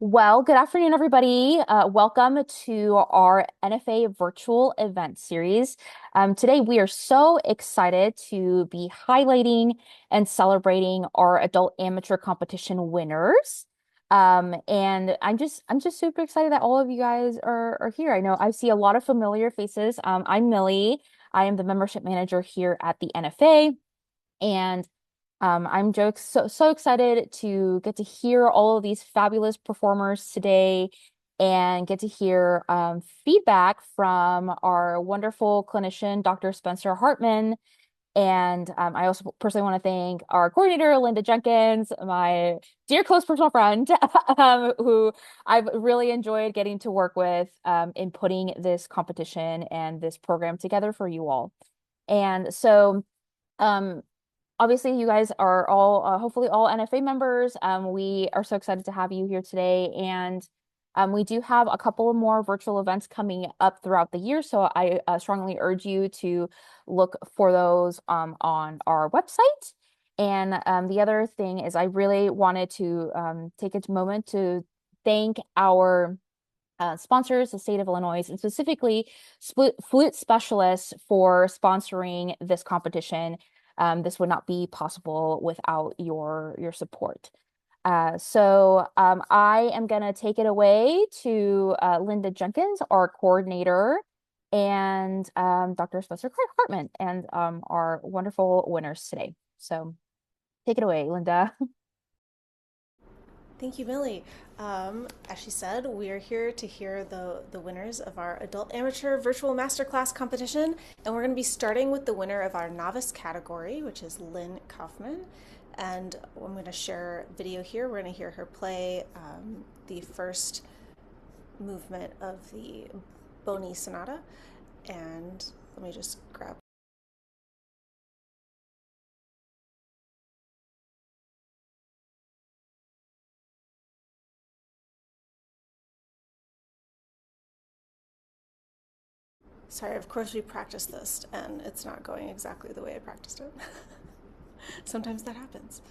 Well, good afternoon, everybody. Welcome to our NFA virtual event series. Today, we are so excited to be highlighting and celebrating our adult amateur competition winners. And I'm just super excited that all of you guys are here. I know I see a lot of familiar faces. I'm Millie. I am the membership manager here at the NFA, and I'm so excited to get to hear all of these fabulous performers today and get to hear feedback from our wonderful clinician, Dr. Spencer Hartman. And I also personally want to thank our coordinator, Linda Jenkins, my dear close personal friend, who I've really enjoyed getting to work with in putting this competition and this program together for you all. And so, um, obviously, you guys are all hopefully all NFA members. We are so excited to have you here today, and we do have a couple of more virtual events coming up throughout the year. So I strongly urge you to look for those on our website. And the other thing is, I really wanted to take a moment to thank our sponsors, the state of Illinois, and specifically flute specialists for sponsoring this competition. This would not be possible without your support. I am going to take it away to Linda Jenkins, our coordinator, and Dr. Spencer Hartman, and our wonderful winners today. So take it away, Linda. Thank you, Millie. As she said, we are here to hear the winners of our Adult Amateur Virtual Masterclass competition, and we're going to be starting with the winner of our novice category, which is Lynn Kaufman. And I'm going to share video here. We're going to hear her play the first movement of the Boni Sonata. And let me just grab. Sorry, of course we practiced this, and it's not going exactly the way I practiced it. Sometimes that happens.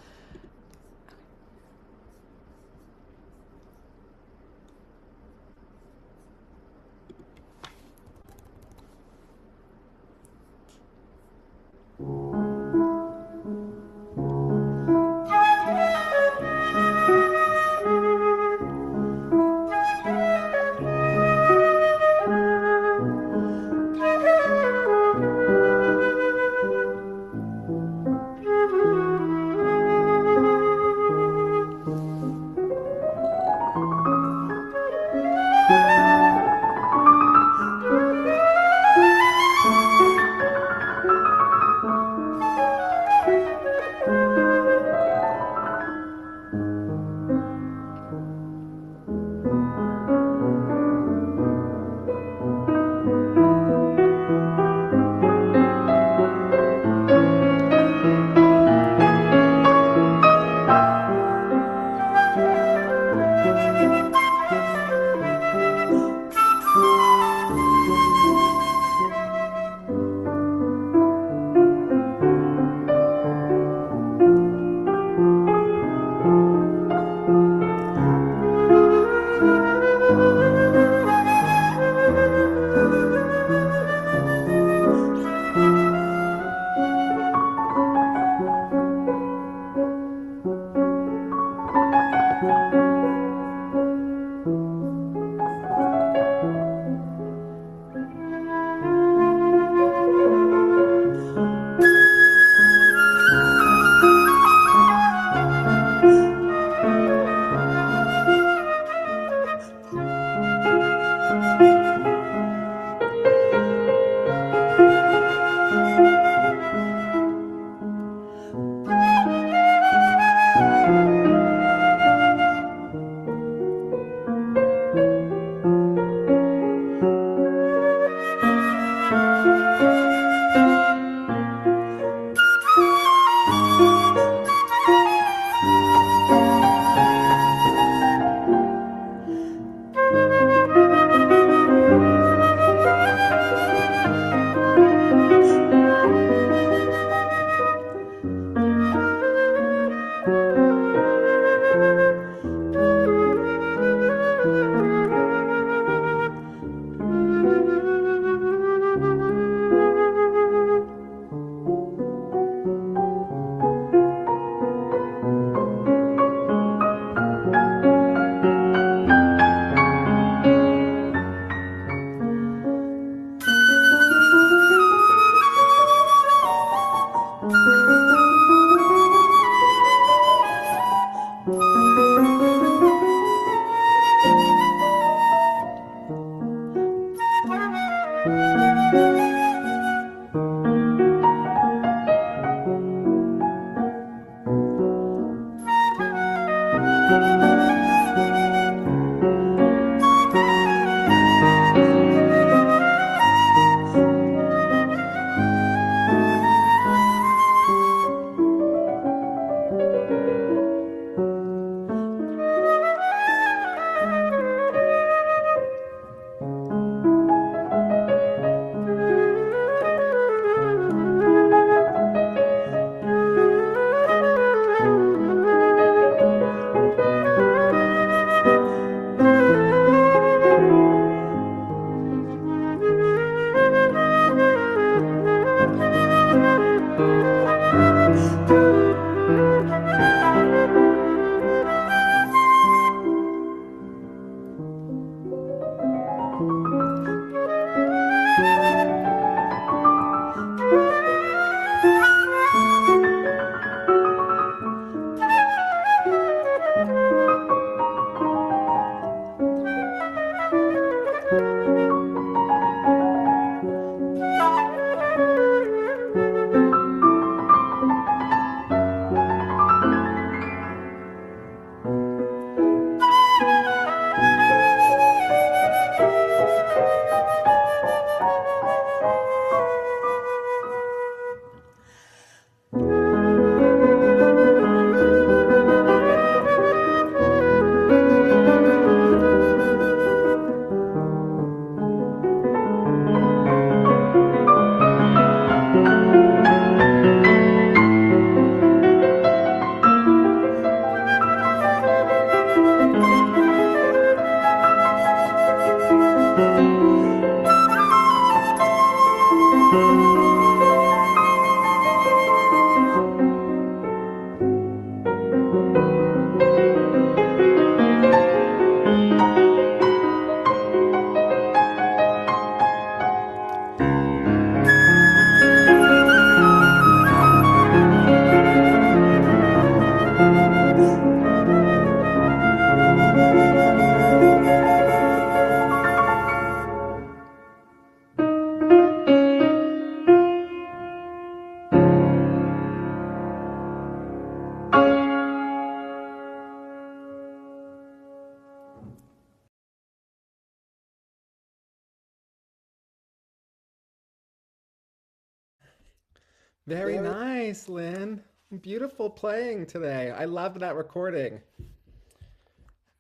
Very nice, Lynn. Beautiful playing today. I loved that recording.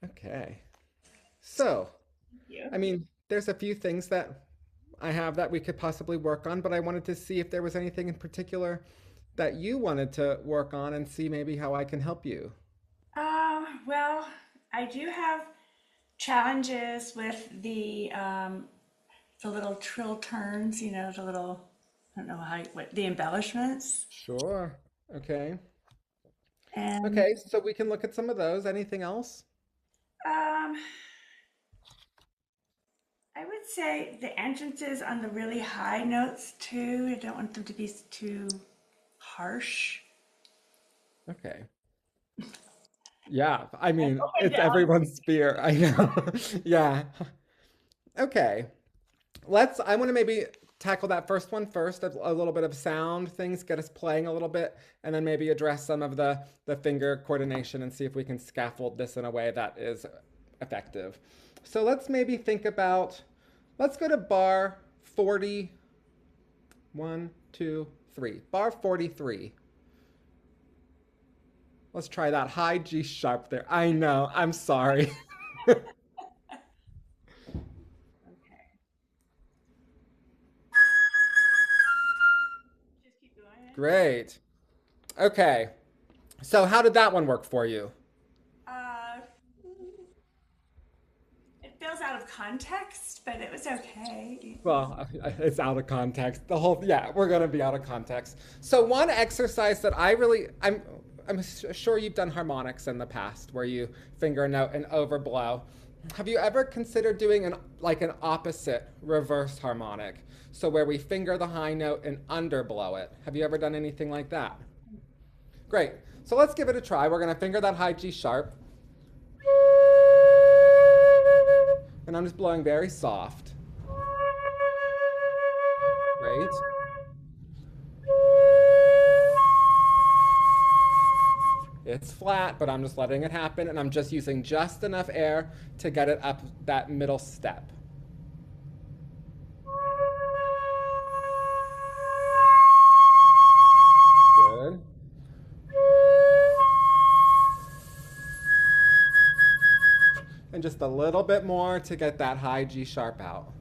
Okay. So, You. there's a few things that I have that we could possibly work on, but I wanted to see if there was anything in particular that you wanted to work on and see maybe how I can help you. Well, I do have challenges with the little trill turns, the little, I don't know what the embellishments. Sure. Okay. And Okay, so we can look at some of those. Anything else? um, I would say the entrances on the really high notes too. I don't want them to be too harsh. Okay. Yeah, Up and it's down. everyone's spear. I know. Yeah. Okay. I want to maybe tackle that first one first, a little bit of sound things, get us playing a little bit, and then maybe address some of the finger coordination and see if we can scaffold this in a way that is effective. So let's maybe think about, let's go to bar 40, 1, 2, 3. Bar 43. Let's try that high G sharp there. I know, I'm sorry. Okay. Just keep going. Great. Okay. So how did that one work for you? Uh, it feels out of context, but it was okay. Well, it's out of context. Yeah, we're gonna be out of context. So one exercise that I'm sure you've done harmonics in the past where you finger a note and overblow. Have you ever considered doing an opposite reverse harmonic? So where we finger the high note and underblow it. Have you ever done anything like that? Great. So let's give it a try. We're gonna finger that high G sharp. And I'm just blowing very soft. Great. It's flat, but I'm just letting it happen, and I'm just using just enough air to get it up that middle step. Good. And just a little bit more to get that high G sharp out.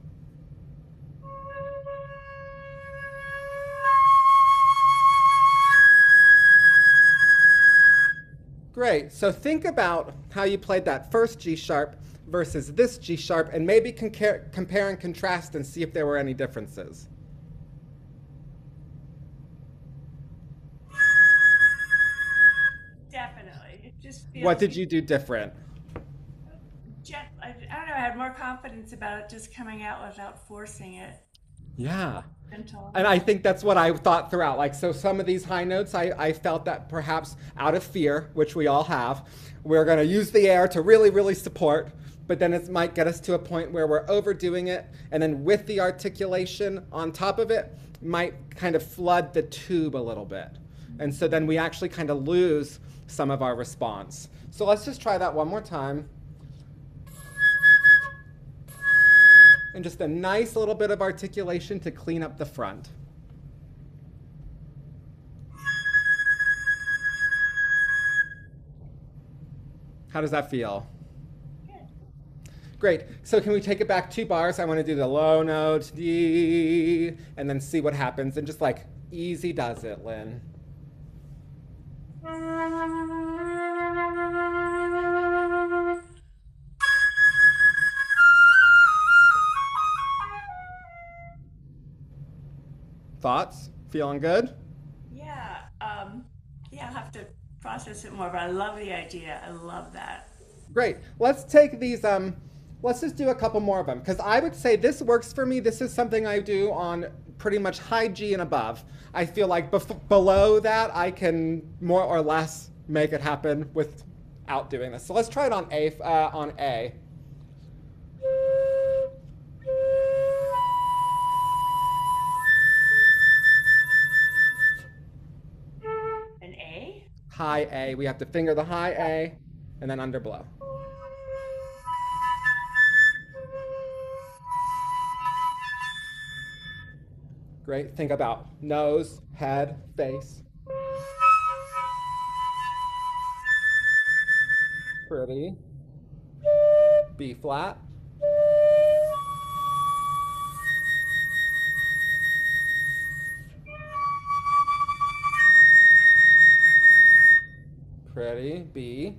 Great. So think about how you played that first G sharp versus this G sharp, and maybe compare and contrast and see if there were any differences. Definitely. It just feels. What did you do different? I don't know. I had more confidence about it just coming out without forcing it. Yeah. Gentle. And I think that's what I thought throughout. Like, so some of these high notes, I felt that perhaps out of fear, which we all have, we're going to use the air to really, really support, but then it might get us to a point where we're overdoing it. And then with the articulation on top of it, might kind of flood the tube a little bit. And so then we actually kind of lose some of our response. So let's just try that one more time. And just a nice little bit of articulation to clean up the front. How does that feel? Great. So can we take it back 2 bars? I want to do the low note, D, and then see what happens. And just like easy does it, Lynn. Thoughts? Feeling good? Yeah. Yeah, I'll have to process it more, but I love the idea. I love that. Great. Let's take these, let's just do a couple more of them, because I would say this works for me. This is something I do on pretty much high G and above. I feel like below that, I can more or less make it happen without doing this. So let's try it on A. An A? High A. We have to finger the high A and then underblow. Great. Think about nose, head, face. Pretty. B flat. Pretty. B.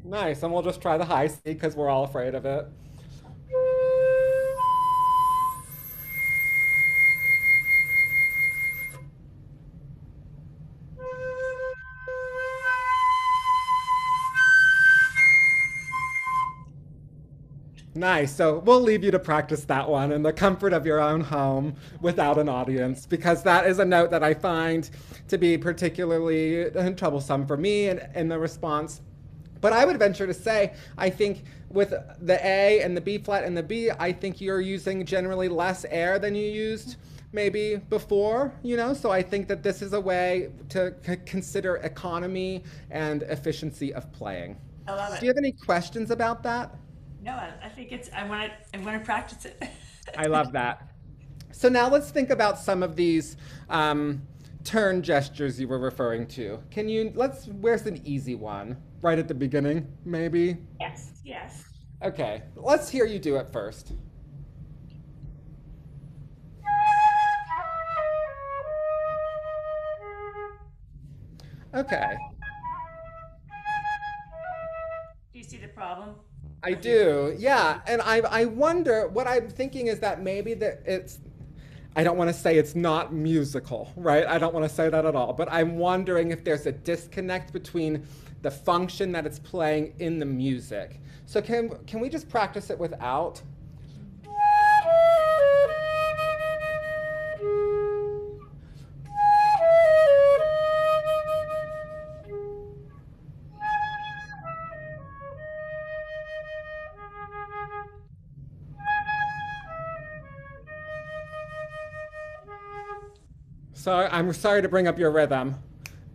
Nice, and we'll just try the high C because we're all afraid of it. Nice. So we'll leave you to practice that one in the comfort of your own home without an audience, because that is a note that I find to be particularly troublesome for me in the response. But I would venture to say, I think with the A and the B flat and the B, I think you're using generally less air than you used maybe before, So I think that this is a way to consider economy and efficiency of playing. I love it. Do you have any questions about that? No, I think I want to practice it. I love that. So now let's think about some of these turn gestures you were referring to. Where's an easy one? Right at the beginning, maybe? Yes. Okay, let's hear you do it first. Okay. Do you see the problem? I do, yeah. And I wonder, what I'm thinking is that maybe I don't want to say it's not musical, right? I don't want to say that at all. But I'm wondering if there's a disconnect between the function that it's playing in the music. So can we just practice it without? So I'm sorry to bring up your rhythm.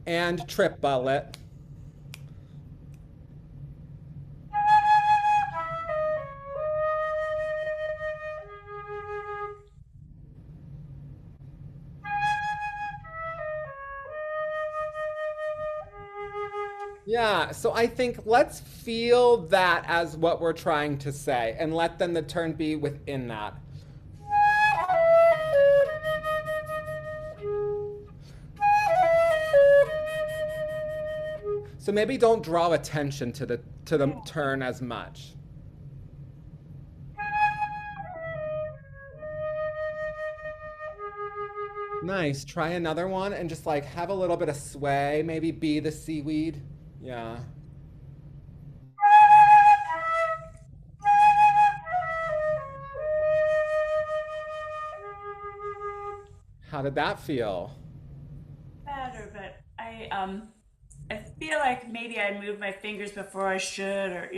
And trip bullet. Yeah, so I think let's feel that as what we're trying to say and let then the turn be within that. So maybe don't draw attention to the turn as much. Nice. Try another one and just like have a little bit of sway, maybe be the seaweed. Yeah. How did that feel? Better, but I feel like maybe I moved my fingers before I should, or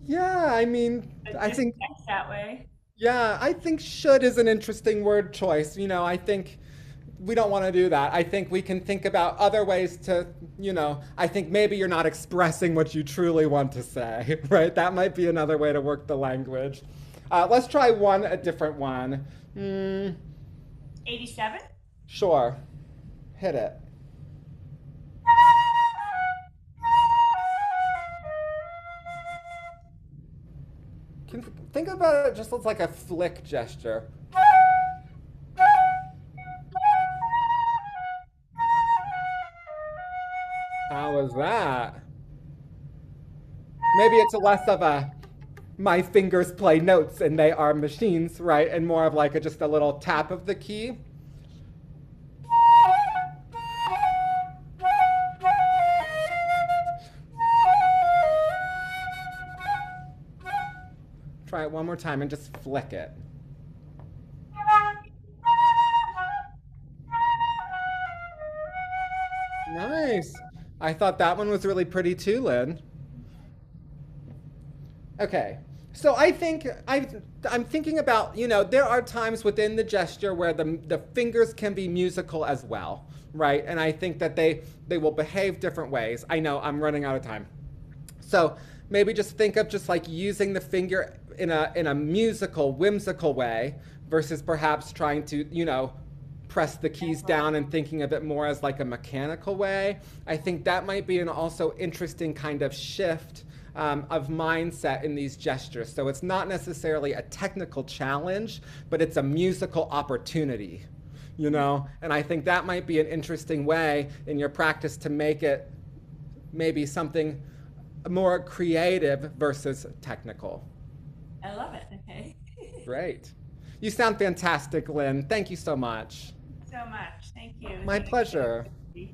Yeah, I mean, it I just think gets that way. yeah, I think should is an interesting word choice. I think we don't want to do that. I think we can think about other ways to, I think maybe you're not expressing what you truly want to say, right? That might be another way to work the language. Let's try a different one. 87? Sure. Hit it. Can think about it just as like a flick gesture. How was that? Maybe it's less of a my fingers play notes and they are machines, right? And more of like just a little tap of the key. Try it one more time and just flick it. Nice. I thought that one was really pretty too, Lynn. Okay. So I'm thinking about, there are times within the gesture where the fingers can be musical as well, right? And I think that they will behave different ways. I know I'm running out of time. So maybe just think of just like using the finger in a musical, whimsical way versus perhaps trying to, press the keys down and thinking of it more as like a mechanical way. I think that might be an also interesting kind of shift of mindset in these gestures. So it's not necessarily a technical challenge, but it's a musical opportunity, And I think that might be an interesting way in your practice to make it maybe something more creative versus technical. I love it. Okay. Great. You sound fantastic, Lynn. Thank you so much. So much. Thank you. It was My really pleasure. good.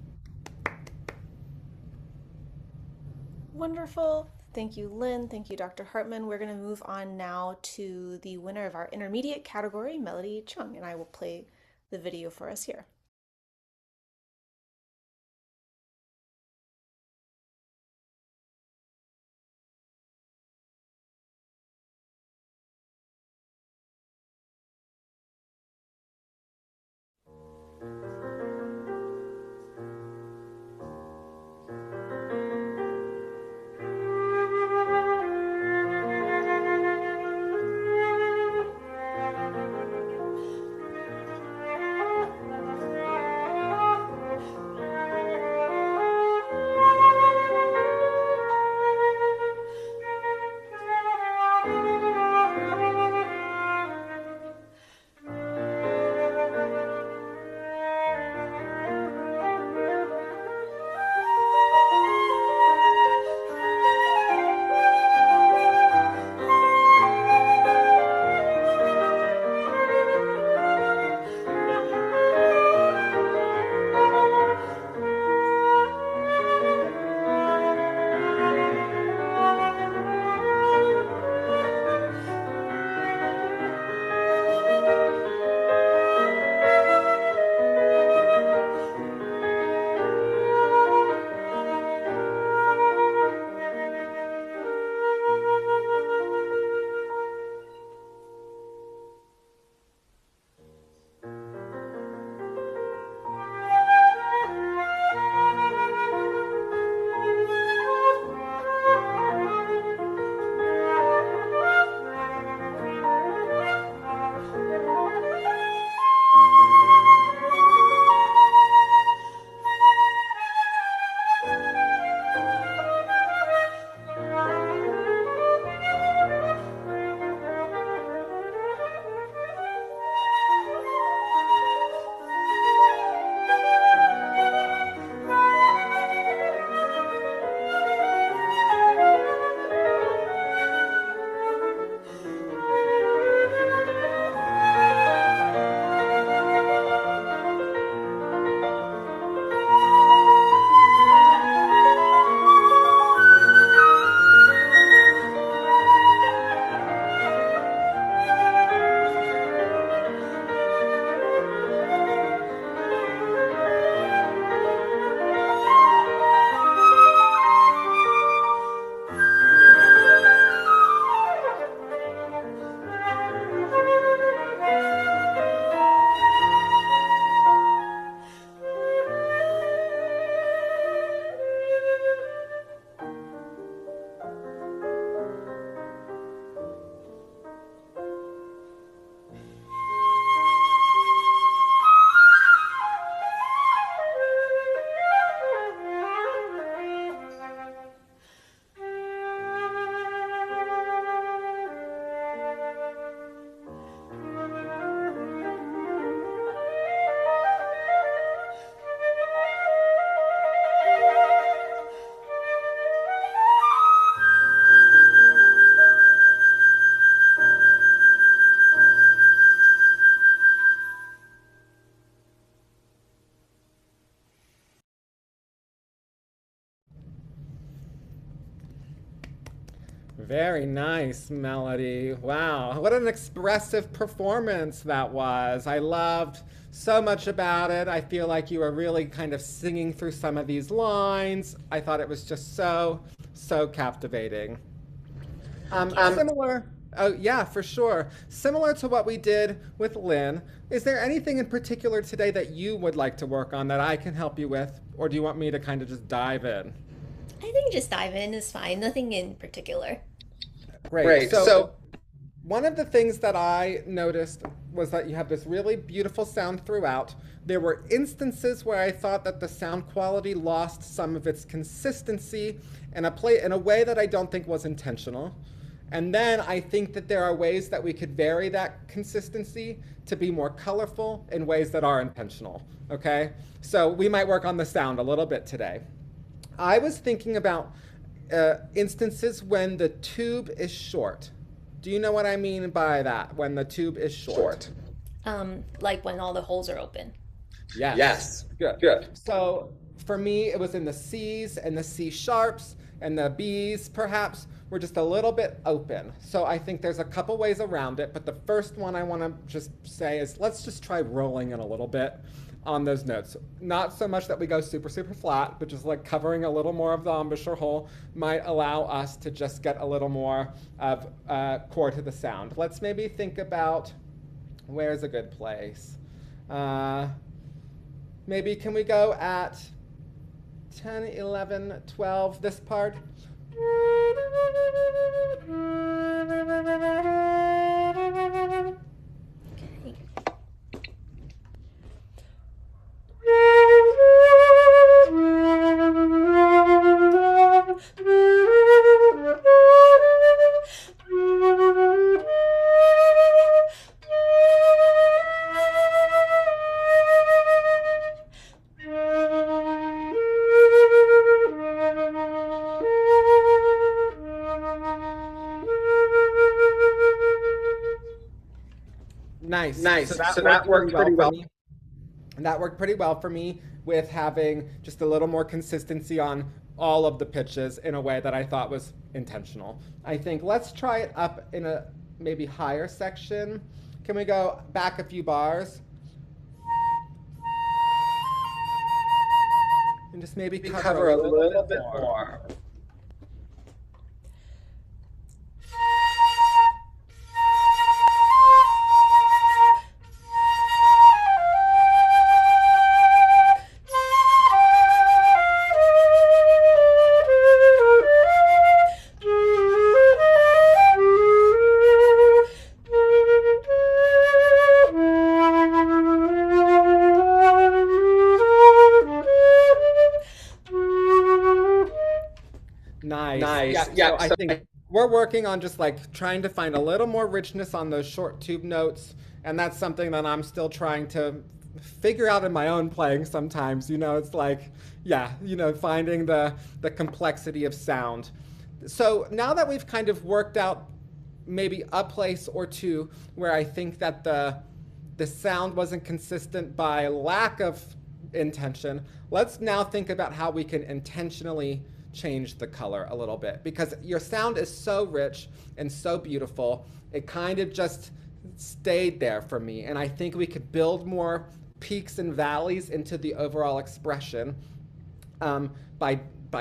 Wonderful. Thank you, Lynn. Thank you, Dr. Hartman. We're going to move on now to the winner of our intermediate category, Melody Cheung, and I will play the video for us here. Very nice, Melody. Wow, what an expressive performance that was. I loved so much about it. I feel like you were really kind of singing through some of these lines. I thought it was just so captivating. Thank you. Similar, oh yeah, for sure. Similar to what we did with Lynn, is there anything in particular today that you would like to work on that I can help you with? Or do you want me to kind of just dive in? I think just dive in is fine. Nothing in particular. Great. So one of the things that I noticed was that you have this really beautiful sound throughout. There were instances where I thought that the sound quality lost some of its consistency in a way that I don't think was intentional. And then I think that there are ways that we could vary that consistency to be more colorful in ways that are intentional. Okay? So we might work on the sound a little bit today. I was thinking about instances when the tube is short. Do you know what I mean by that? When the tube is short. Like when all the holes are open. Yes. Yes. Good. Good. So for me, it was in the C's and the C sharps, and the B's perhaps were just a little bit open. So I think there's a couple ways around it, but the first one I want to just say is let's just try rolling it a little bit on those notes. Not so much that we go super flat, but just like covering a little more of the embouchure hole might allow us to just get a little more of core to the sound. Let's maybe think about where's a good place. Maybe can we go at 10, 11, 12, this part? Okay. Nice. So that worked pretty well. For me. And that worked pretty well for me with having just a little more consistency on all of the pitches in a way that I thought was intentional. I think let's try it up in a maybe higher section. Can we go back a few bars? And just maybe cover a little bit more. Nice. Yeah, so I think we're working on just like trying to find a little more richness on those short tube notes, and that's something that I'm still trying to figure out in my own playing sometimes. It's like, finding the complexity of sound. So now that we've kind of worked out maybe a place or two where I think that the sound wasn't consistent by lack of intention, let's now think about how we can intentionally change the color a little bit, because your sound is so rich and so beautiful. It kind of just stayed there for me, and I think we could build more peaks and valleys into the overall expression by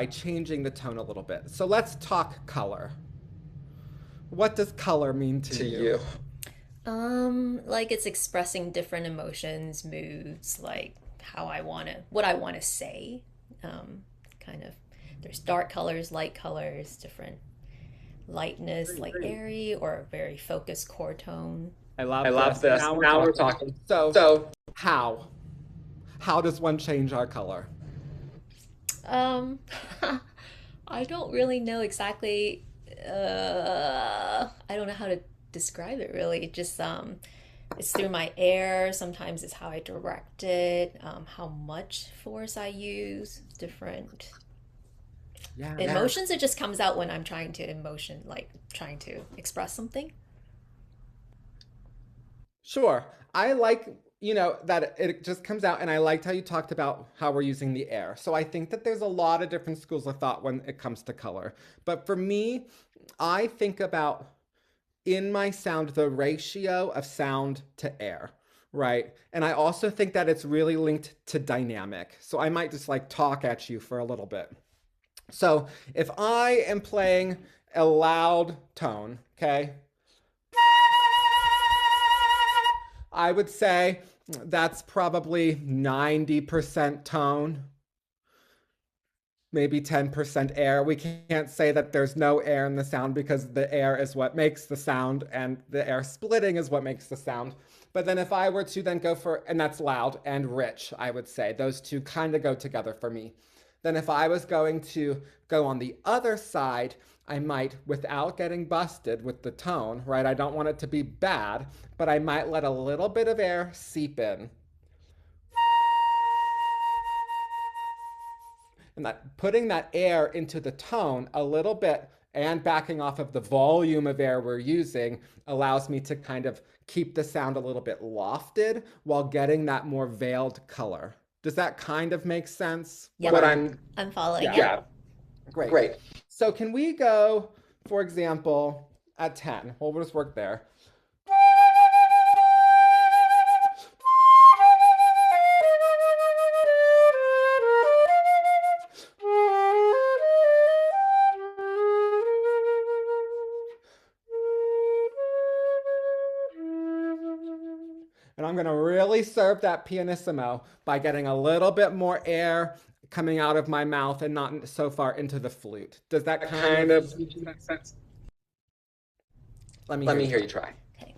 changing the tone a little bit. So let's talk color. What does color mean to you? Like it's expressing different emotions, moods, like what I want to say. Kind of, there's dark colors, light colors, different lightness, like airy or very focused core tone. I love this. Now we're talking. So how does one change our color? I don't really know exactly. I don't know how to describe it really. Just it's through my air. Sometimes it's how I direct it, how much force I use, different emotions. It just comes out when I'm trying to express something. Sure. I like, that it just comes out, and I liked how you talked about how we're using the air. So I think that there's a lot of different schools of thought when it comes to color. But for me, I think about in my sound the ratio of sound to air, right? And I also think that it's really linked to dynamic. So I might just like talk at you for a little bit. So if I am playing a loud tone, okay, I would say that's probably 90% tone, maybe 10% air. We can't say that there's no air in the sound because the air is what makes the sound and the air splitting is what makes the sound. But then if I were to then go for, and that's loud and rich, I would say those two kind of go together for me. Then if I was going to go on the other side, I might, without getting busted with the tone, right? I don't want it to be bad, but I might let a little bit of air seep in. And that putting that air into the tone a little bit and backing off of the volume of air we're using allows me to kind of keep the sound a little bit lofted while getting that more veiled color. Does that kind of make sense? Yep. What I'm following. yeah. Yeah. Yeah. Great. Great. So can we go, for example, at 10? Well, we'll just work there. And I'm going to really serve that pianissimo by getting a little bit more air coming out of my mouth and not so far into the flute. Does that kind of make sense? Let me hear you try. Okay.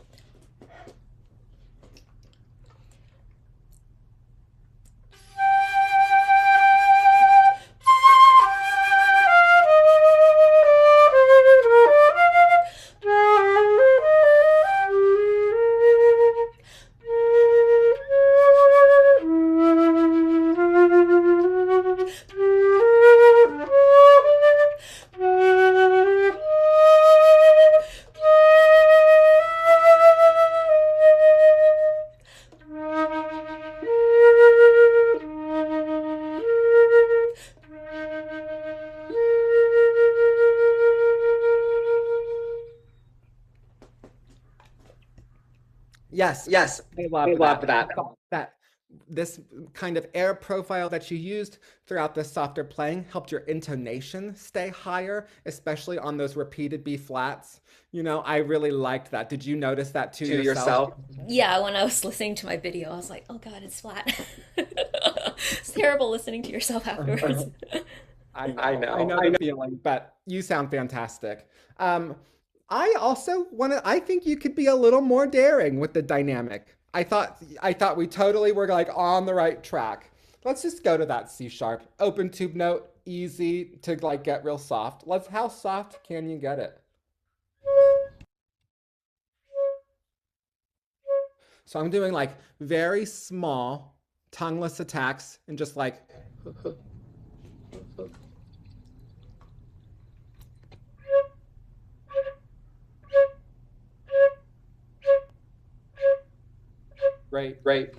Yes, yes, I love that. That this kind of air profile that you used throughout the softer playing helped your intonation stay higher, especially on those repeated B flats. You know, I really liked that. Did you notice that too yourself? Yeah, when I was listening to my video, I was like, oh God, it's flat. It's terrible listening to yourself afterwards. I know the feeling, but you sound fantastic. I also want to. I think you could be a little more daring with the dynamic. I thought we totally were like on the right track. Let's just go to that C sharp. Open tube note, easy to like get real soft. How soft can you get it? So I'm doing like very small tongueless attacks and just like great, great.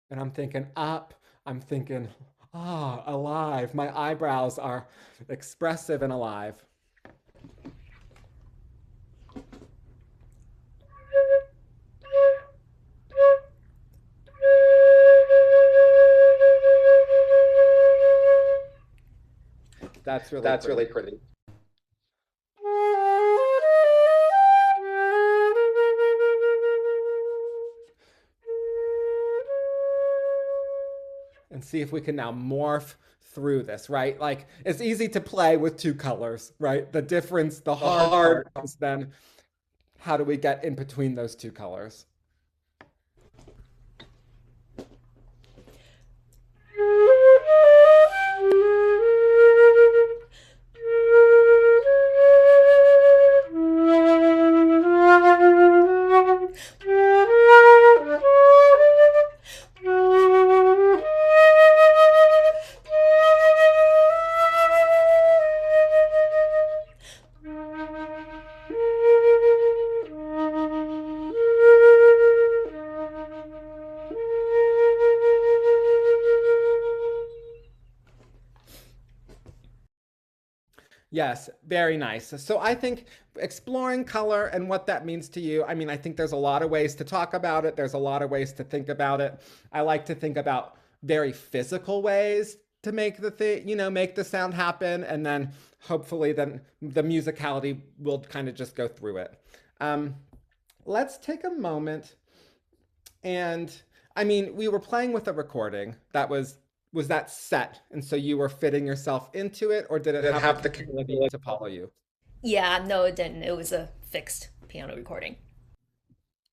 And I'm thinking up, I'm thinking, alive. My eyebrows are expressive and alive. That's really pretty. And see if we can now morph through this, right? Like it's easy to play with two colors, right? The difference, the hard part is then how do we get in between those two colors? Yes, very nice. So I think exploring color and what that means to you, I mean, I think there's a lot of ways to talk about it. There's a lot of ways to think about it. I like to think about very physical ways to make the thing, make the sound happen. And then hopefully then the musicality will kind of just go through it. Um, let's take a moment and I mean, we were playing with a recording that was that set, and so you were fitting yourself into it, or did it have the capability to follow you? Yeah, no, it didn't. It was a fixed piano recording.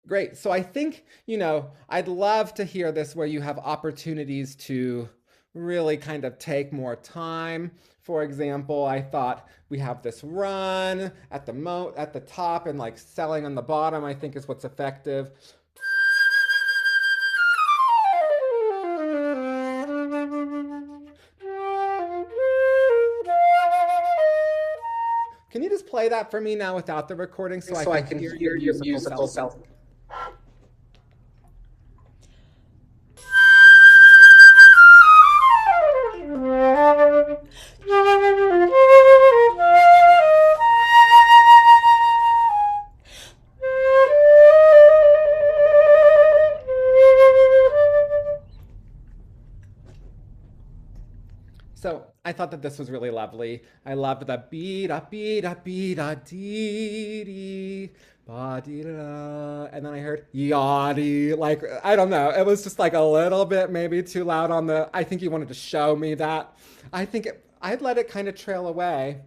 Great. So I think, I'd love to hear this where you have opportunities to really kind of take more time. For example, I thought we have this run at the top and like selling on the bottom, I think is what's effective. Can you just play that for me now without the recording so I can hear your musical self? So I thought that this was really lovely. I loved the beat da dee dee ba dee da, and then I heard yaddy. Like I don't know, it was just like a little bit maybe too loud on the. I think you wanted to show me that. I'd let it kind of trail away.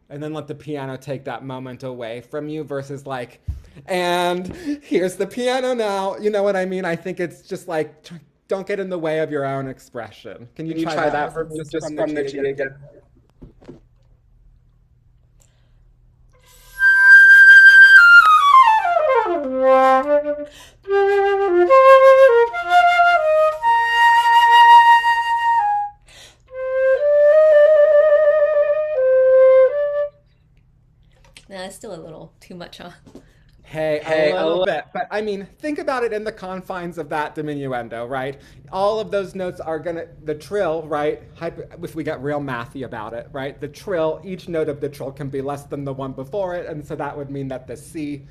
And then let the piano take that moment away from you versus like, and here's the piano now. You know what I mean? I think it's just like, don't get in the way of your own expression. Can you try that for me just from the G again? Nah, it's still a little too much, huh? Hey, a little bit. But I mean, think about it in the confines of that diminuendo, right? All of those notes are the trill, right? If we get real mathy about it, right? The trill, each note of the trill can be less than the one before it. And so that would mean that the C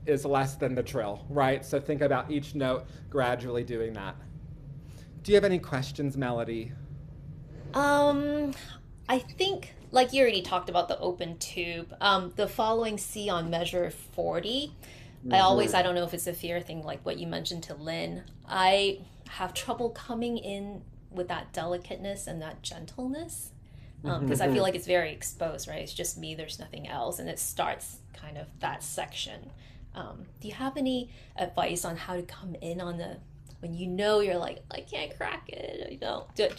is less than the trill, right? So think about each note gradually doing that. Do you have any questions, Melody? I think, like you already talked about the open tube, the following C on measure 40, I don't know if it's a fear thing, like what you mentioned to Lynn. I have trouble coming in with that delicateness and that gentleness because I feel like it's very exposed, right? It's just me, there's nothing else. And it starts kind of that section. Do you have any advice on how to come in on when you're like, I can't crack it?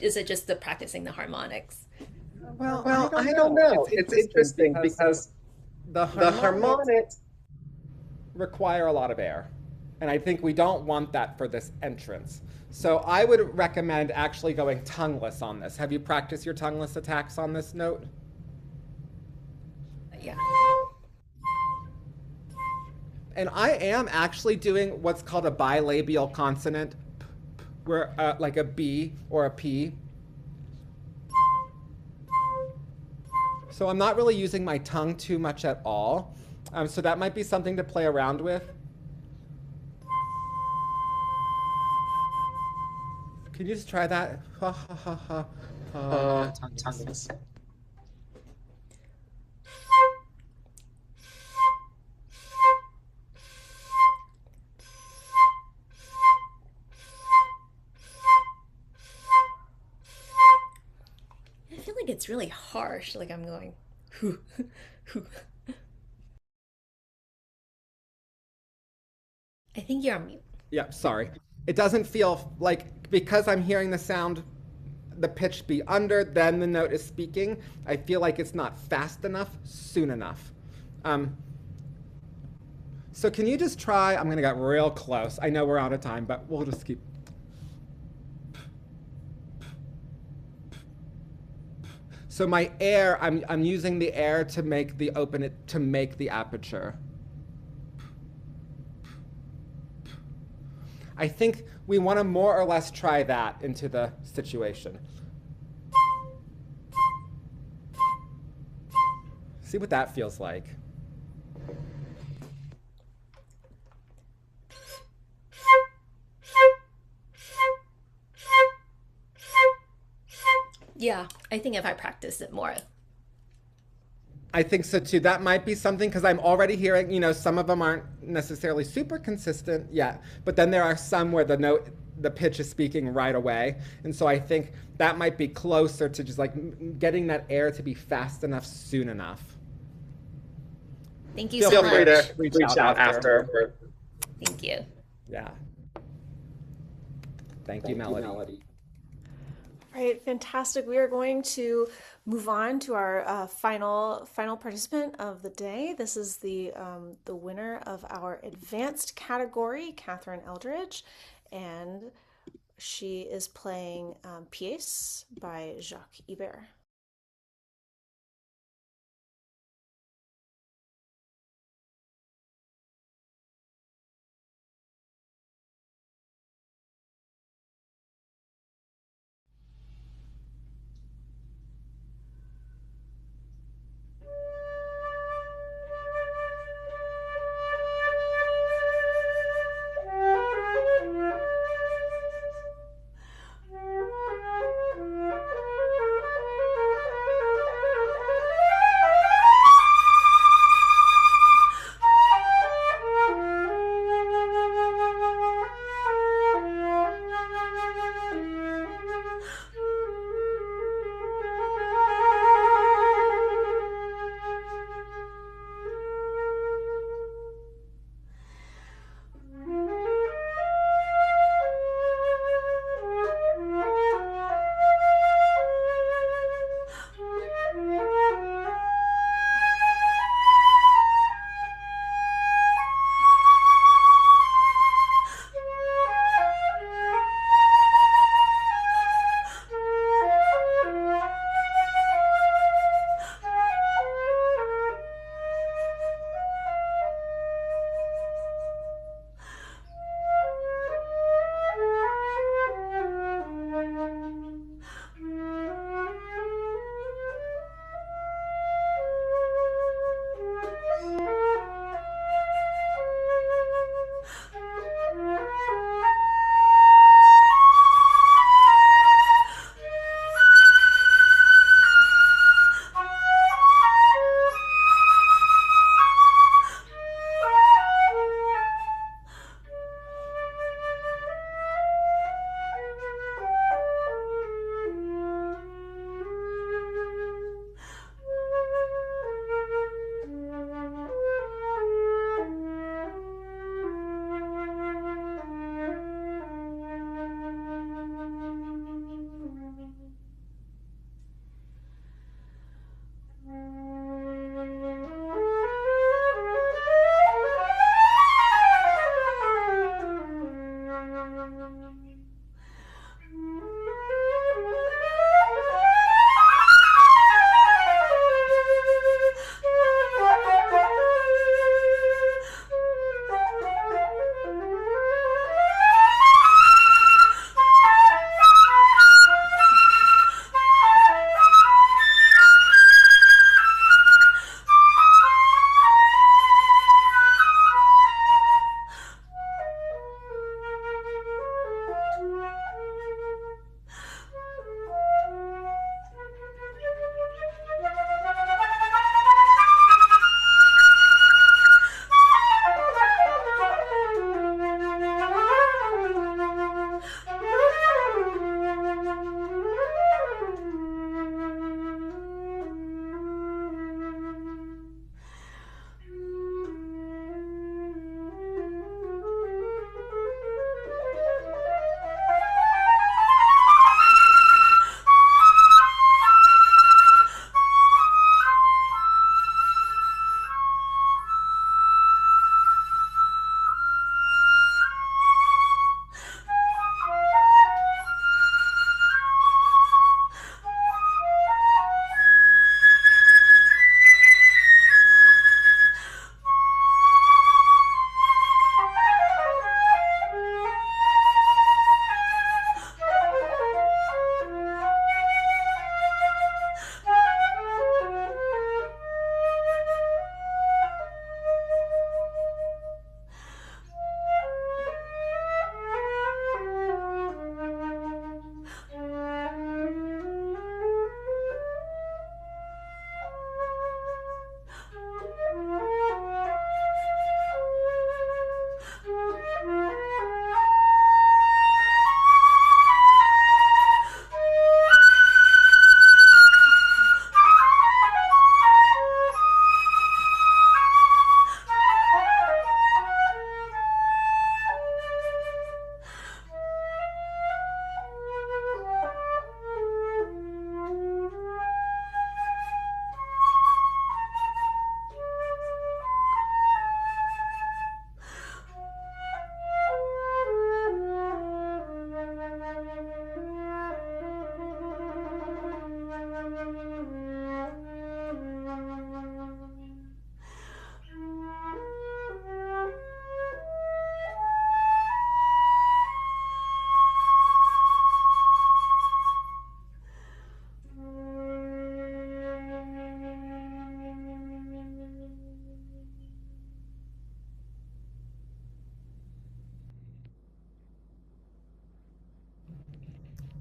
Is it just the practicing the harmonics? Well, I don't know. It's interesting because the harmonics require a lot of air. And I think we don't want that for this entrance. So I would recommend actually going tongueless on this. Have you practiced your tongueless attacks on this note? Yeah. And I am actually doing what's called a bilabial consonant, where like a B or a P. So I'm not really using my tongue too much at all. So that might be something to play around with. Can you just try that? Ha ha ha ha. Tongueless. I feel like it's really harsh. Like I'm going, hoo, hoo. I think you're on mute. Yeah, sorry. It doesn't feel like, because I'm hearing the sound, the pitch be under, then the note is speaking, I feel like it's not fast enough, soon enough. So can you just try, I'm gonna get real close. I know we're out of time, but we'll just keep. So my air, I'm using the air to make the aperture. I think we want to more or less try that into the situation. See what that feels like. Yeah, I think if I practice it more. I think so too. That might be something because I'm already hearing, some of them aren't necessarily super consistent yet, but then there are some where the pitch is speaking right away. And so I think that might be closer to just like getting that air to be fast enough soon enough. Thank you so Feel much. free to reach out after. Thank you. Yeah. Thank you, Melody. Right, fantastic. We are going to move on to our final participant of the day. This is the winner of our advanced category, Kathrine Eldridge, and she is playing Pièce by Jacques Ibert.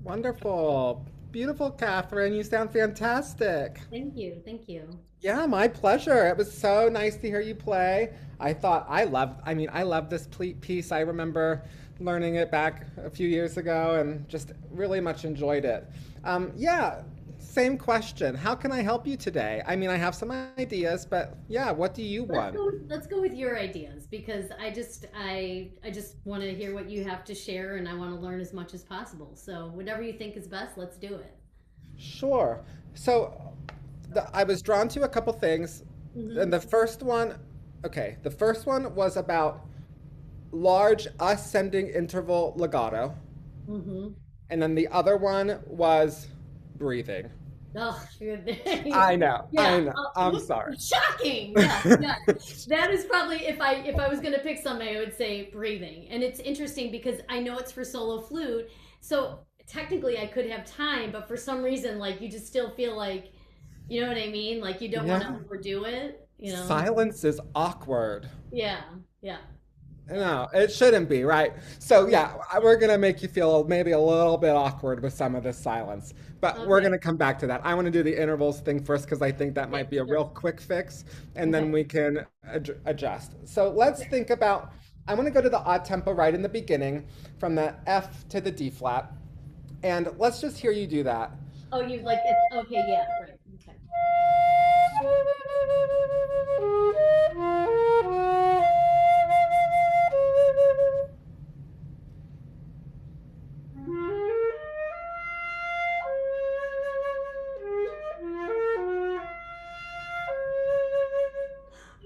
Wonderful. Beautiful, Catherine. You sound fantastic. Thank you. Thank you. Yeah, my pleasure. It was so nice to hear you play. I love this piece. I remember learning it back a few years ago and just really much enjoyed it. Yeah, same question. How can I help you today? I mean, I have some ideas, but yeah, what do you want? Let's go with your ideas because I just want to hear what you have to share and I want to learn as much as possible. So whatever you think is best, let's do it. Sure. So I was drawn to a couple things. Mm-hmm. And the first one was about large ascending interval legato. Mm-hmm. And then the other one was breathing. Oh, I know, I yeah. know. I'm sorry. Shocking. Yeah, yeah. That is probably if I was gonna pick something, I would say breathing. And it's interesting because I know it's for solo flute, so technically I could have time, but for some reason, like you just still feel like, you know what I mean? Like you don't want to Yeah. overdo it, you know? Silence is awkward. Yeah, yeah. No, it shouldn't be, right? So yeah, we're gonna make you feel maybe a little bit awkward with some of this silence, but we're Okay. gonna come back to that. I want to do the intervals thing first because I think that Okay, might be a sure. real quick fix, and then Okay. we can adjust. So let's think about. I want to go to the odd tempo right in the beginning, from the F to the D flat, and let's just hear you do that. Oh, you like it? Okay, yeah, right. Okay.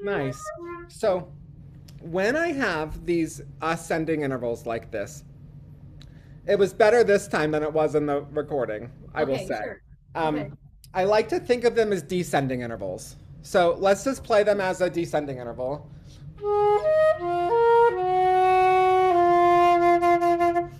Nice. So when I have these ascending intervals like this, it was better this time than it was in the recording, I will Okay, say. sure. Okay. Um, I like to think of them as descending intervals. So let's just play them as a descending interval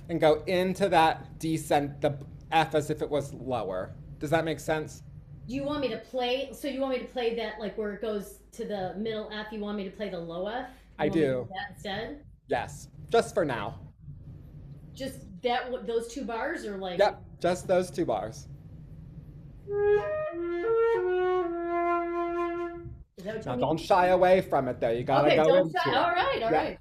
and go into that descent, the F as if it was lower. Does that make sense? Do you want me to play? So you want me to play that like where it goes to the middle F? You want me to play the low F? You I want me to do do. that instead? Yes. Just for now. Just that those two bars, or like? Yep. Just those two bars. Is that what you Now want don't me to shy away from it though. You do? gotta Okay, go don't into stop. it. All right, all Yeah. right.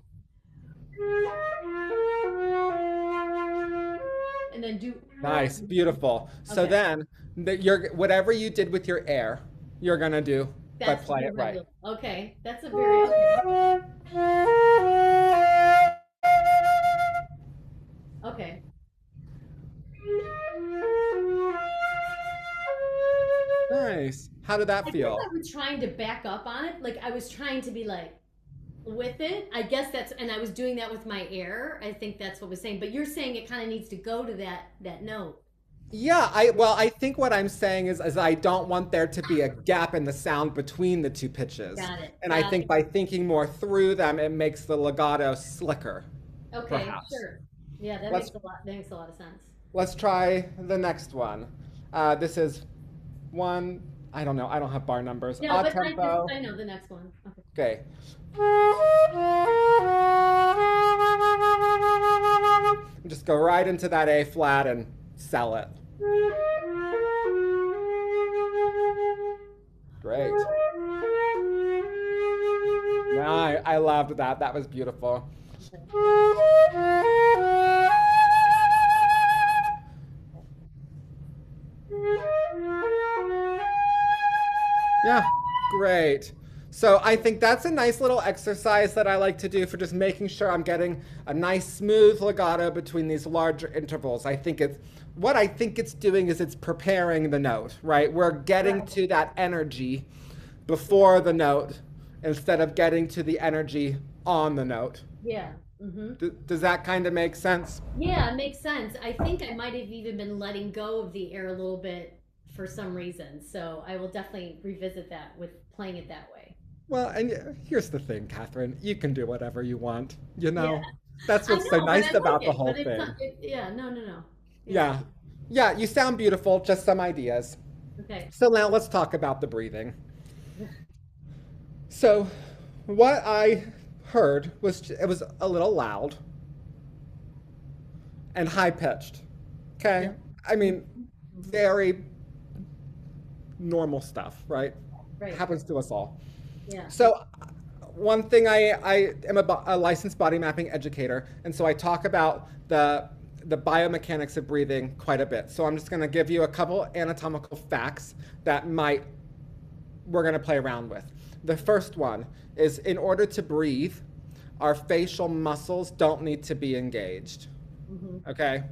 And then do. Nice, beautiful. So Okay, then, you're whatever you did with your air, you're gonna do, but that's play the it right. regular. Okay, that's a very okay. Okay. Nice. How did that I guess feel? I was trying to back up on it. Like I was trying to be like with it. I guess that's, and I was doing that with my air. I think that's what was saying. But you're saying it kind of needs to go to that note. Yeah, I think what I'm saying is I don't want there to be a gap in the sound between the two pitches. Got it. And I Got think it. by thinking more through them, it makes the legato slicker, Okay, perhaps. sure. Yeah, that Let's makes a lot. That makes a lot of sense. let's try the next one. This is one, I don't know, I don't have bar numbers. No, Odd but tempo. I know the next one. Okay. Okay. Just go right into that A flat and sell it. Great. No, I loved that. That was beautiful. Yeah, great. So I think that's a nice little exercise that I like to do for just making sure I'm getting a nice smooth legato between these larger intervals. I think it's doing is it's preparing the note, right? We're getting Right. to that energy before the note instead of getting to the energy on the note. Yeah. Mm-hmm. Does that kind of make sense? Yeah, it makes sense. I think I might have even been letting go of the air a little bit for some reason. So I will definitely revisit that with playing it that way. Well, and here's the thing, Catherine. You can do whatever you want. You Yeah, know, that's I what's so know, but nice I like about the it. whole But it's not. thing. Yeah, no, no, no. Yeah. Yeah. Yeah, you sound beautiful. Just some ideas. Okay. So now let's talk about the breathing. So, what I heard was it was a little loud and high pitched. Okay? Yep. I mean, Mhm. very normal stuff, right? Right. Happens to us all. Yeah. So, one thing I am a licensed body mapping educator, and so I talk about the biomechanics of breathing quite a bit. So I'm just going to give you a couple anatomical facts that might we're going to play around with. The first one is in order to breathe, our facial muscles don't need to be engaged. Hmm. Okay?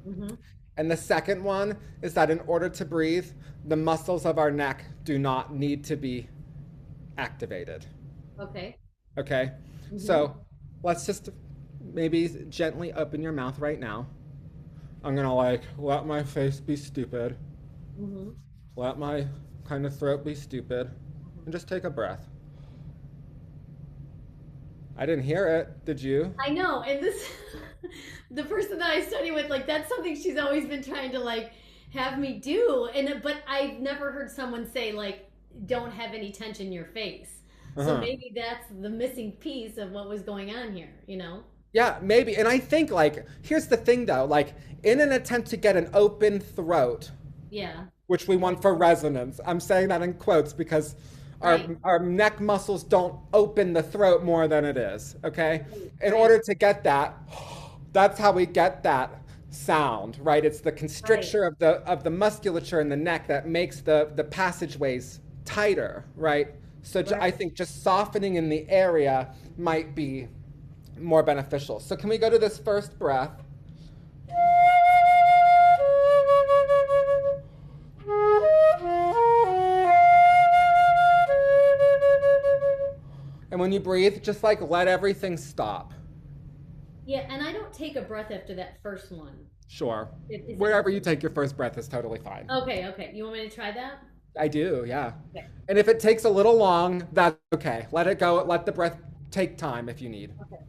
Hmm. And the second one is that in order to breathe, the muscles of our neck do not need to be activated. Okay. Okay? Hmm. So let's just maybe gently open your mouth right now. I'm gonna like let my face be stupid, Hmm. let my kind of throat be stupid, Hmm. and just take a breath. I didn't hear it. Did you? I know, and this the person that I study with, like that's something she's always been trying to like have me do, and but I've never heard someone say like don't have any tension in your face. Uh So huh. maybe that's the missing piece of what was going on here, you know? Yeah, maybe. And I think like here's the thing though, like in an attempt to get an open throat, Yeah. which we want for resonance. I'm saying that in quotes because Right. our neck muscles don't open the throat more than it is. Okay. Right. In Right. order to get that, that's how we get that sound, right? It's the Right. constricture of the musculature in the neck that makes the passageways tighter, right? So I Right. think just softening in the area might be more beneficial. So can we go to this first breath? And when you breathe, just like let everything stop. Yeah, and I don't take a breath after that first one. Sure. Is it Wherever you take your first breath is totally fine. okay, okay. You want me to try that? I do, yeah. Okay. And if it takes a little long, that's okay. Let it go. Let the breath take time if you need. Okay.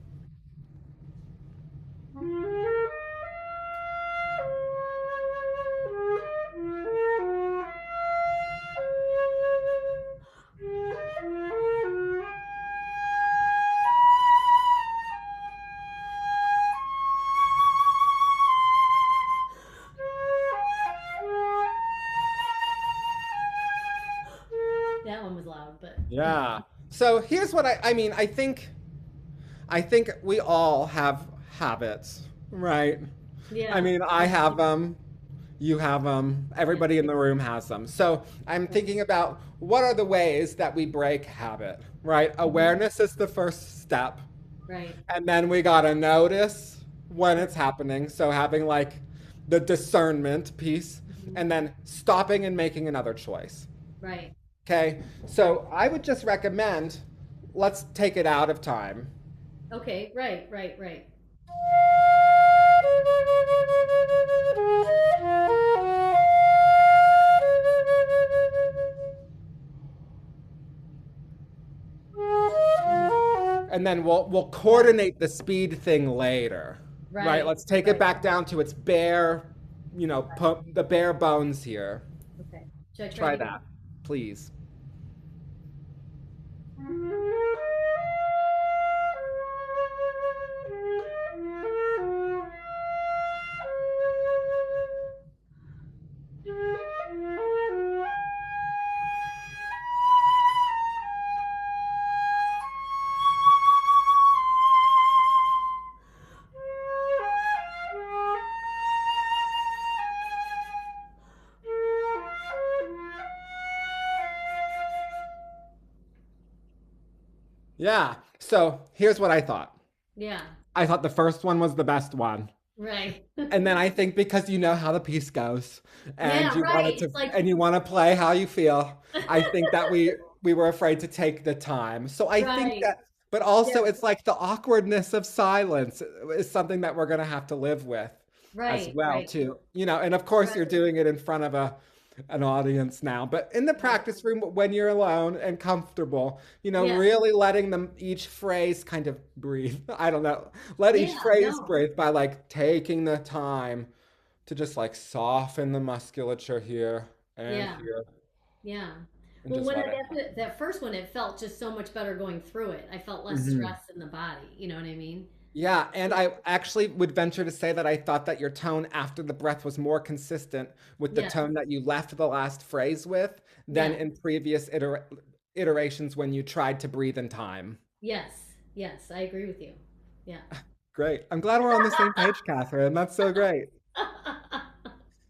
That one was loud, but Yeah. So here's what I mean, I think we all have habits, right? I yeah. mean, I have them, you have them, Yeah. everybody in the room has them. So I'm thinking about what are the ways that we break habit, right? Mhm. Awareness is the first step. Right. And then we gotta notice when it's happening. So having like the discernment piece Mhm. and then stopping and making another choice. Right. Okay. Right. So I would just recommend let's take it out of time. Okay. Right. Right. Right. And then we'll Yeah. coordinate the speed thing later. Right? Right. Let's take it Right. back down to its bare, the bare bones here. Okay. Should I try it Try again? that, please. Yeah. So here's what I thought. Yeah. I thought the first one was the best one. Right. And then I think because you know how the piece goes and Yeah. you wanted Right. to It's like. and you want to play how you feel, I think that we were afraid to take the time. So I think Right. that but Yeah. also it's like the awkwardness of silence is something that we're going to have to live with as Right. well Right. too. And of course you're Right. doing it in front of a an audience now, but in the Right. practice room when you're alone and comfortable, Yeah. really letting them each phrase kind of breathe. I don't know. Let each Yeah. phrase No. breathe by like taking the time to just like soften the musculature here and Yeah. here Yeah. and Well, just when let I it got that first one, it felt just so much better going through it. I felt less happen. stress in the body. You know what I mean? Yeah, and I actually would venture to say that I thought that your tone after the breath was more consistent with the Yes, tone that you left the last phrase with than yes, in previous iterations when you tried to breathe in time. yes, yes. I agree with you. Yeah. Great. I'm glad we're on the same page, Catherine. That's so great.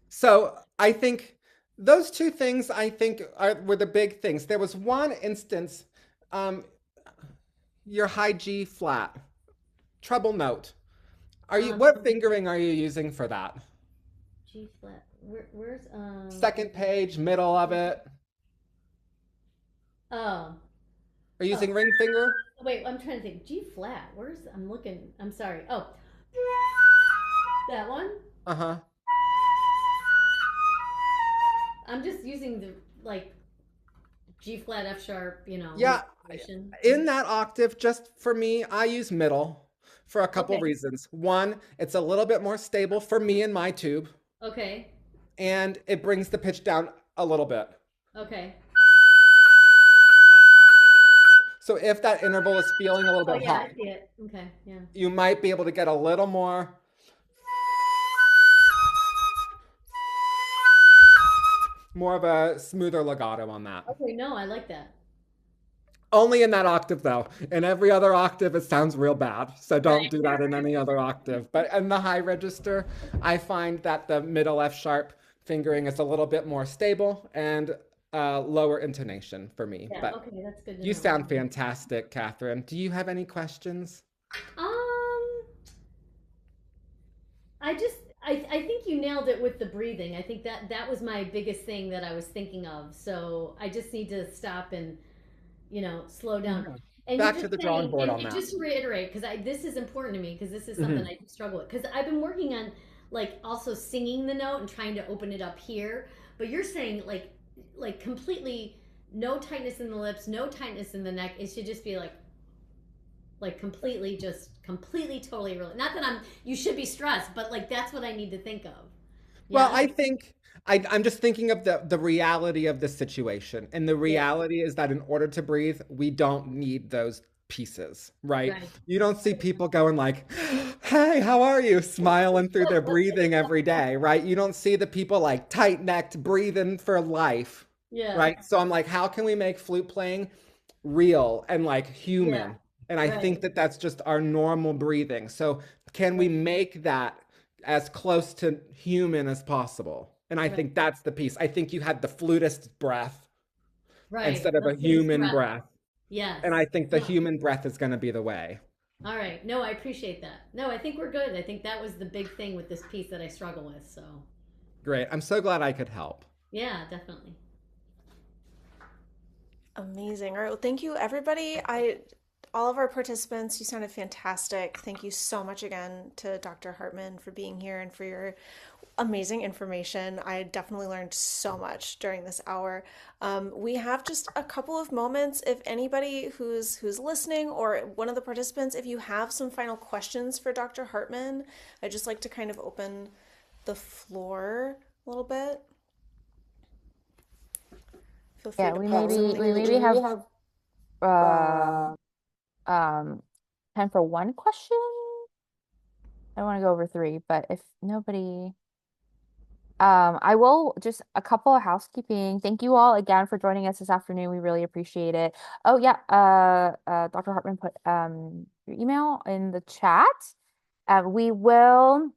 So I think those two things were the big things. There was one instance, um, your high G flat, treble note. What Um, fingering are you using for that? G flat. Where's Second page, middle of it. oh, Are you oh, using ring finger? wait, I'm trying to think. G flat. I'm looking. I'm sorry. Oh, that one. Uh-huh. I'm just using the like G flat, F sharp, Yeah, notation. in that octave, just for me, I use middle for a couple Okay. reasons. One, it's a little bit more stable for me in my tube, Okay. and it brings the pitch down a little bit. Okay. So if that interval is feeling a little Oh bit yeah, I high, see it. Okay. Yeah. you might be able to get a little more of a smoother legato on that. Okay. No, I like that. Only in that octave though. In every other octave, it sounds real bad. So don't Right. do that in any other octave. But in the high register, I find that the middle F sharp fingering is a little bit more stable and lower intonation for me. Yeah. But Okay. That's good to you know. sound fantastic, Catherine. Do you have any questions? Um, I think you nailed it with the breathing. I think that was my biggest thing that I was thinking of. So I just need to stop and slow down. Yeah. And you're Back to just the drawing saying, board on and that. just to reiterate, because I this is important to me because this is something Mhm. I struggle with. Because I've been working on like also singing the note and trying to open it up here. But you're saying like completely no tightness in the lips, no tightness in the neck. It should just be like completely just completely totally real. Not that you should be stressed, but like that's what I need to think of. Well, Yeah. I think I'm just thinking of the reality of the situation. And the Yeah. reality is that in order to breathe, we don't need those pieces, right? Right. You don't see people going like, "Hey, how are you?" smiling through their breathing every day, right? You don't see the people like tight-necked breathing for life, Yeah. right? So I'm like, how can we make flute playing real and like Yeah. human? And I think Right. that that's just our normal breathing. So can we Right. make that as close to human as possible? And I Right. think that's the piece. I think you had the flutist breath Right. instead of The a flutist human breath. breath. Yes. And I think the No. human breath is going to be the way. All right. No, I appreciate that. No, I think we're good. I think that was the big thing with this piece that I struggle with. So, Great. I'm so glad I could help. yeah, definitely. Amazing. All right. Well, thank you, everybody. All of our participants, you sounded fantastic. Thank you so much again to Dr. Hartman for being here and for your amazing information. I definitely learned so much during this hour. We have just a couple of moments. If anybody who's listening or one of the participants, if you have some final questions for Dr. Hartman, I'd just like to kind of open the floor a little bit. Feel free Yeah, to we pop maybe something we in the maybe chat. have uh time for one question. I want to go over three, but if nobody I will just a couple of housekeeping. Thank you all again for joining us this afternoon. We really appreciate it. Oh yeah, Dr. Hartman put your email in the chat. We will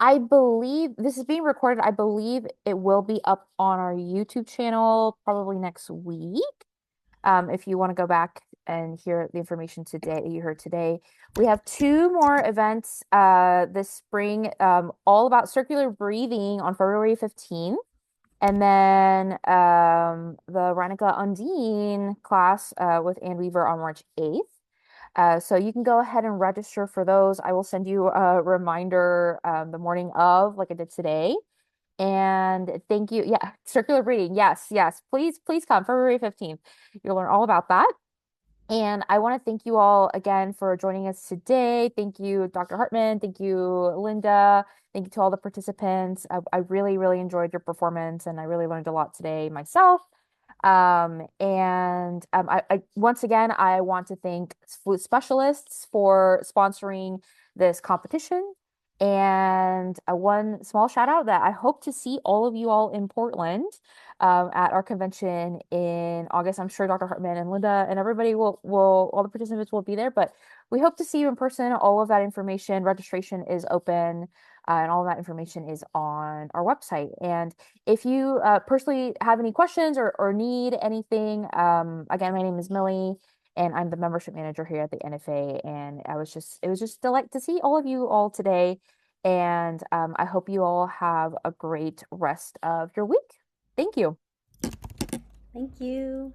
I believe this is being recorded. I believe it will be up on our YouTube channel probably next week. If you want to go back and hear the information today you heard today. We have two more events this spring, all about circular breathing on February 15th. And then the Reinica Undine class with Ann Weaver on March 8th. So you can go ahead and register for those. I will send you a reminder the morning of, like I did today. And thank you. Yeah, circular breathing. Yes, yes. Please come February 15th. You'll learn all about that. And I want to thank you all again for joining us today. Thank you, Dr. Hartman. Thank you, Linda. Thank you to all the participants. I really, really enjoyed your performance and I really learned a lot today myself. Once again, I want to thank Flute Specialists for sponsoring this competition. And one small shout out that I hope to see all of you all in Portland at our convention in August. I'm sure Dr. Hartman and Linda and everybody all the participants will be there, but we hope to see you in person. All of that information, registration is open, and all of that information is on our website. And if you personally have any questions or need anything, again, my name is Millie and I'm the membership manager here at the NFA. And it was just a delight to see all of you all today. And I hope you all have a great rest of your week. Thank you. Thank you.